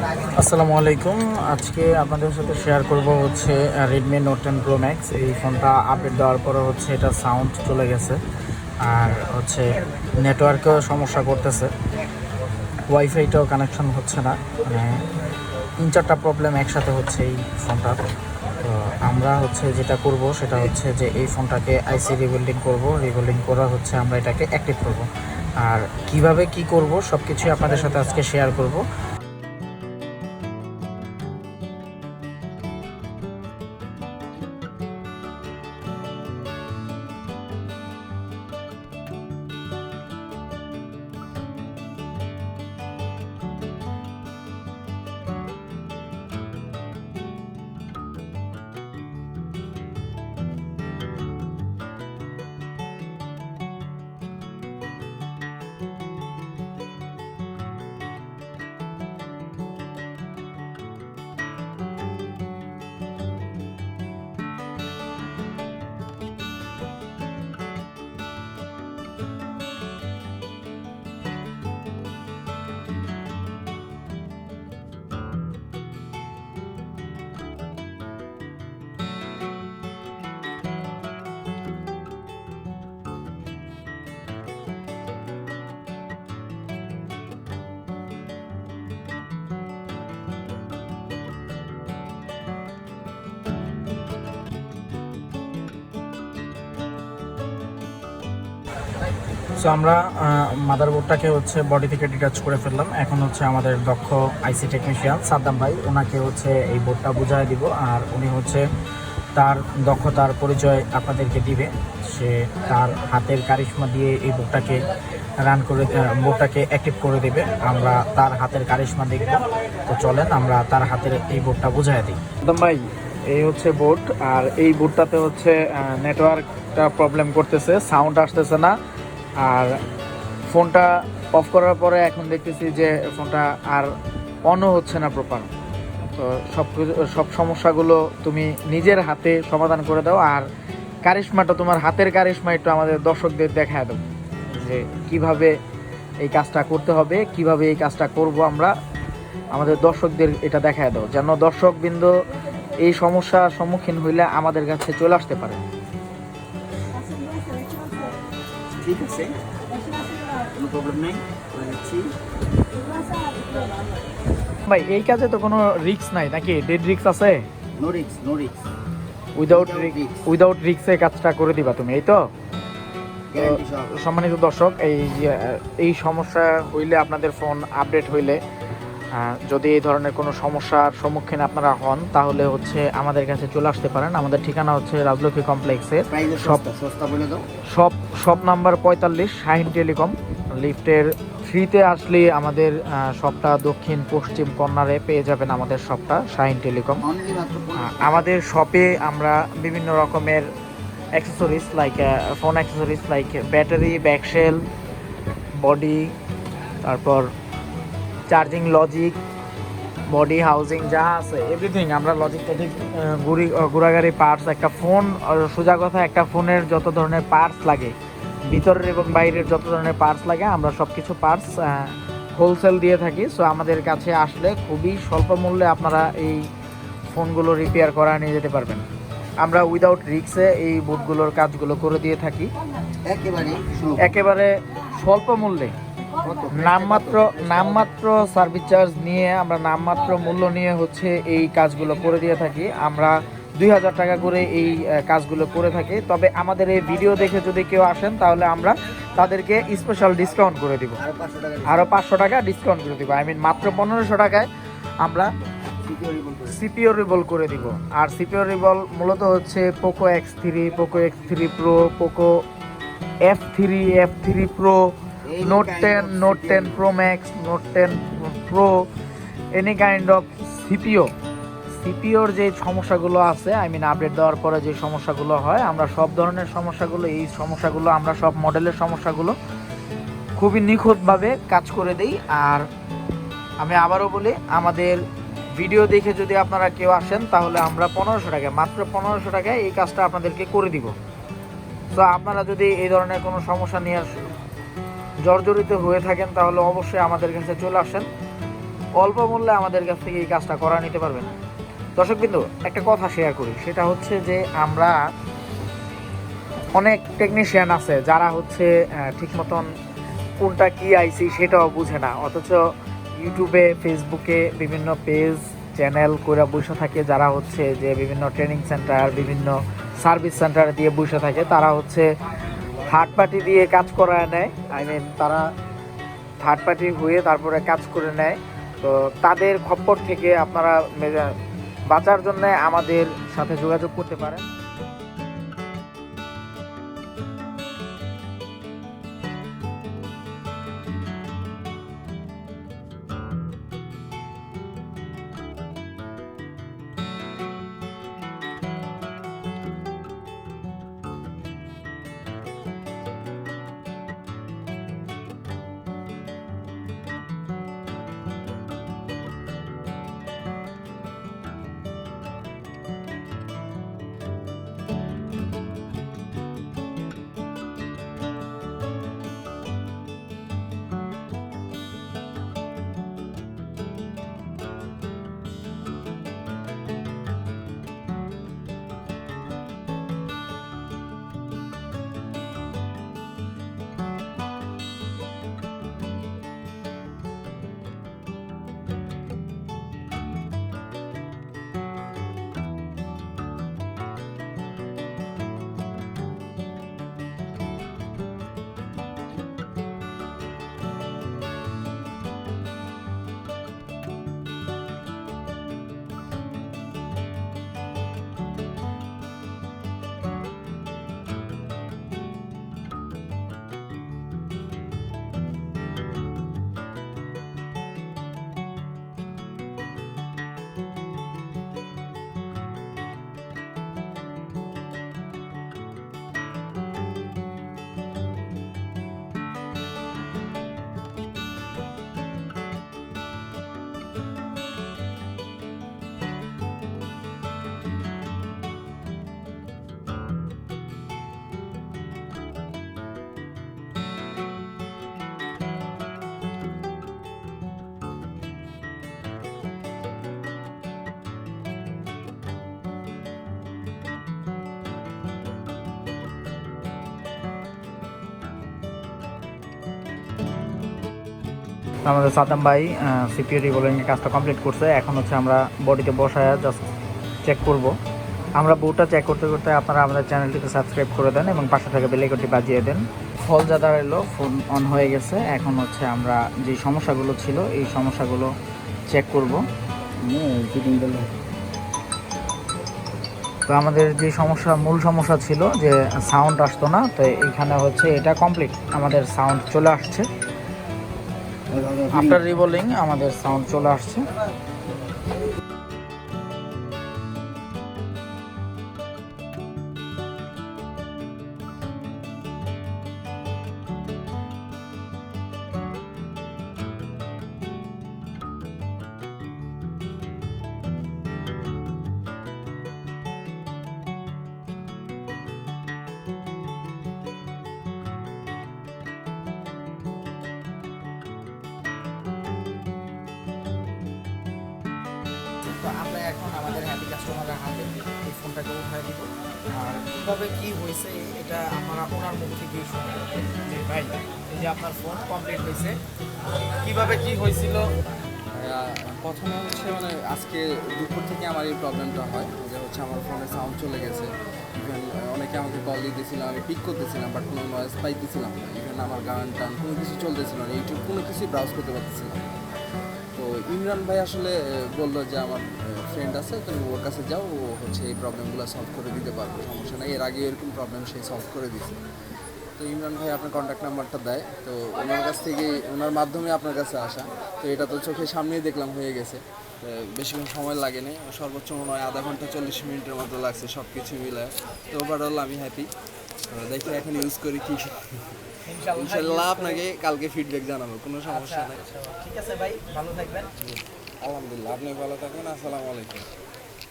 আসসালামু আলাইকুম। আজকে আপনাদের সাথে শেয়ার করব হচ্ছে রেডমি নোট 10 প্রো ম্যাক্স। এই ফোনটা আপডেট দেওয়ার পরে হচ্ছে এটা সাউন্ড চলে গেছে, আর হচ্ছে নেটওয়ার্কেও সমস্যা করতেছে, ওয়াইফাইটাও কানেকশন হচ্ছে না, মানে 3-4টা প্রবলেম একসাথে হচ্ছে এই ফোনটার। তো আমরা হচ্ছে যেটা করব সেটা হচ্ছে যে এই ফোনটাকে আইসি রিবিল্ডিং করব, রিবিল্ডিং করা হচ্ছে আমরা এটাকে অ্যাক্টিভ করব, আর কিভাবে কি করব সব কিছুই আপনাদের সাথে আজকে শেয়ার করব। সো আমরা মাদারবোর্ডটাকে হচ্ছে বডি থেকে ডিটাচ করে ফেললাম। এখন হচ্ছে আমাদের দক্ষ আইসি টেকনিশিয়ান সাদ্দাম ভাই, ওনাকে হচ্ছে এই বোর্ডটা বুঝাই দিব, আর উনি হচ্ছে তার দক্ষতার পরিচয় আপনাদেরকে দিবে। সে তার হাতের কারিশমা দিয়ে এই বোর্ডটাকে রান করে বোর্ডটাকে অ্যাক্টিভ করে দেবে। আমরা তার হাতের কারিশমা দেখব। তো চলেন আমরা তার হাতের এই বোর্ডটা বুঝাই দিই। সাদ্দাম ভাই, এই হচ্ছে বোর্ড, আর এই বোর্ডটাতে হচ্ছে নেটওয়ার্কটা প্রবলেম করতেছে, সাউন্ড আসতেছে না, আর ফোনটা অফ করার পরে এখন দেখতেছি যে ফোনটা আর অনও হচ্ছে না প্রপার। তো সব সমস্যাগুলো তুমি নিজের হাতে সমাধান করে দাও, আর কারিশমাটা তোমার হাতের কারিশমা একটু আমাদের দর্শকদের দেখায় দাও যে কিভাবে এই কাজটা করতে হবে, কিভাবে এই কাজটা করব আমরা। আমাদের দর্শকদের এটা দেখায় দাও যেন দর্শকবৃন্দ এই সমস্যার সম্মুখীন হইলে আমাদের কাছে চলে আসতে পারে। ঠিক আছে, কোনো প্রবলেম নেই, করে দিচ্ছি। ভাই, এই কাজে তো কোনো রিস্ক নাই নাকি? ডেড রিস্ক আছে? No risk, no risk, without রিস্কে কাজটা করে দিবা তুমি, এই তো? গ্যারান্টি সহ। সম্মানিত দর্শক, এই সমস্যা হইলে আপনাদের ফোন আপডেট হইলে যদি এই ধরনের কোনো সমস্যার সম্মুখীন আপনারা হন তাহলে হচ্ছে আমাদের কাছে চলে আসতে পারেন। আমাদের ঠিকানা হচ্ছে রাজলক্ষ্মী কমপ্লেক্সের শপ নাম্বার 45, শাহিন টেলিকম লিফটের 3-তে আসলে আমাদের শপটা দক্ষিণ পশ্চিম কর্নারে পেয়ে যাবেন। আমাদের শপটা শাহিন টেলিকম। আমাদের শপে আমরা বিভিন্ন রকমের accessories like phone accessories like battery, back shell, body, তারপর চার্জিং লজিক, বডি হাউজিং যা আছে এভরিথিং আমরা লজিক টজিক গুড়াগাড়ি পার্টস, একটা ফোন সোজা কথা একটা ফোনের যত ধরনের পার্টস লাগে ভিতরের এবং বাইরের যত ধরনের পার্টস লাগে আমরা সব কিছু পার্টস হোলসেল দিয়ে থাকি। সো আমাদের কাছে আসলে খুবই স্বল্প মূল্যে আপনারা এই ফোনগুলো রিপেয়ার করা নিয়ে যেতে পারবেন। আমরা উইদাউট রিস্কে এই বুটগুলোর কাজগুলো করে দিয়ে থাকি একেবারে স্বল্প মূল্যে। নামমাত্র সার্ভিস চার্জ নিয়ে আমরা নামমাত্র মূল্য নিয়ে হচ্ছে এই কাজগুলো করে দিয়ে থাকি। আমরা 2000 টাকা করে এই কাজগুলো করে থাকি। তবে আমাদের এই ভিডিও দেখে যদি কেউ আসেন তাহলে আমরা তাদেরকে স্পেশাল ডিসকাউন্ট করে দিব, আরও 500 টাকা ডিসকাউন্ট করে দিব। মাত্র 1500 টাকায় আমরা সিপিও রিভল করে দিব। আর সিপিও রিভল মূলত হচ্ছে Poco X3, Poco X3 pro, Poco F3 pro, note 10 pro max, note 10 pro, any kind of সিপিওর যে সমস্যাগুলো আছে আপডেট দেওয়ার পরে যে সমস্যাগুলো হয়, আমরা সব ধরনের সমস্যাগুলো আমরা সব মডেলের সমস্যাগুলো খুবই নিখুঁতভাবে কাজ করে দিই। আর আমি আবারও বলি, আমাদের ভিডিও দেখে যদি আপনারা কেউ আসেন তাহলে আমরা 1500 টাকায়, মাত্র 1500 টাকায় এই কাজটা আপনাদেরকে করে দিব। তো আপনারা যদি এই ধরনের কোনো সমস্যা নিয়ে জর্জরিত হয়ে থাকেন তাহলে অবশ্যই আমাদের কাছে চলে আসেন। অল্প মূল্যে আমাদের কাছ থেকে এই কাজটা করা নিতে পারবেন। দর্শকবৃন্দু, একটা কথা শেয়ার করি, সেটা হচ্ছে যে আমরা অনেক টেকনিশিয়ান আছে যারা হচ্ছে ঠিক মতন কোনটা কি আইসি সেটাও বুঝে না, অথচ ইউটিউবে ফেসবুকে বিভিন্ন পেজ চ্যানেল করে বসে থাকে, যারা হচ্ছে যে বিভিন্ন ট্রেনিং সেন্টার বিভিন্ন সার্ভিস সেন্টার দিয়ে বসে থাকে, তারা হচ্ছে থার্ড পার্টি দিয়ে কাজ করায় নেয়। তারা থার্ড পার্টি হয়ে তারপরে কাজ করে নেয়। তো তাদের খপ্পর থেকে আপনারা বাঁচার জন্য আমাদের সাথে যোগাযোগ করতে পারেন। আমাদের সাদ্দাম ভাই সিপিইউ রিবোলিংয়ের কাজটা কমপ্লিট করছে। এখন হচ্ছে আমরা বডিতে বসায় জাস্ট চেক করব। আমরা বোর্ডটা চেক করতে করতে আপনারা আমাদের চ্যানেলটিকে সাবস্ক্রাইব করে দেন এবং পাশে থেকে বেল আইকনটি বাজিয়ে দেন। ফল যা দাঁড়ালো, ফোন অন হয়ে গেছে। এখন হচ্ছে আমরা যে সমস্যাগুলো ছিল এই সমস্যাগুলো চেক করব। তো আমাদের যে মূল সমস্যা ছিল যে সাউন্ড আসতো না, তো এইখানে হচ্ছে এটা কমপ্লিট, আমাদের সাউন্ড চলে আসছে। আফটার রিবোলিং আমাদের সাউন্ড চলে আসছে। তো আমরা এখন আমাদের হ্যাপি কাস্টমারের হাতে এই ফোনটাকে উঠাই দিব। আর কীভাবে কী হয়েছে এটা আমরা ওনার মুখ থেকেই শুনবো যে ভাই এই যে আপনার ফোন কমপ্লিট হয়েছে, কীভাবে কী হয়েছিল। প্রথমে হচ্ছে মানে আজকে দুপুর থেকে আমার এই প্রবলেমটা হয় যে হচ্ছে আমার ফোনে সাউন্ড চলে গেছে। ইভেন অনেকে আমাকে কল দিতেছিলাম, আমি পিক করতেছিলাম বাট কোনো নয়েজ পাইতেছিলাম না। ইভেন আমার গান টান কোনো কিছু চলতেছিল না, ইউটিউব কোনো কিছুই ব্রাউজ করতে পারতেছিলাম। তো ইমরান ভাই আসলে বললো যে আমার ফ্রেন্ড আছে, তুমি ওর কাছে যাও, ও হচ্ছে এই প্রবলেমগুলো সলভ করে দিতে পারবো, সমস্যা নেই। এর আগে এরকম প্রবলেম সে সলভ করে দিয়েছে। তো ইমরান ভাই আপনার কন্ট্যাক্ট নাম্বারটা দেয়, তো ওনার কাছ থেকে ওনার মাধ্যমে আপনার কাছে আসা। তো এটা তো চোখের সামনেই দেখলাম হয়ে গেছে, বেশিক্ষণ সময় লাগেনি, সর্বোচ্চ মনে হয় আধা ঘন্টা 40 মিনিটের মতো লাগছে সব কিছু মিলে। তো ওভারঅল আমি হ্যাপি। দেখি এখন ইউজ করি কি, ইনশাল্লাহ আপনাকে কালকে ফিডব্যাক জানাবো, কোনো সমস্যা নেই। ঠিক আছে ভাই, ভালো থাকবেন। আলহামদুলিল্লাহ, আপনি ভালো থাকবেন। আসসালামু আলাইকুম।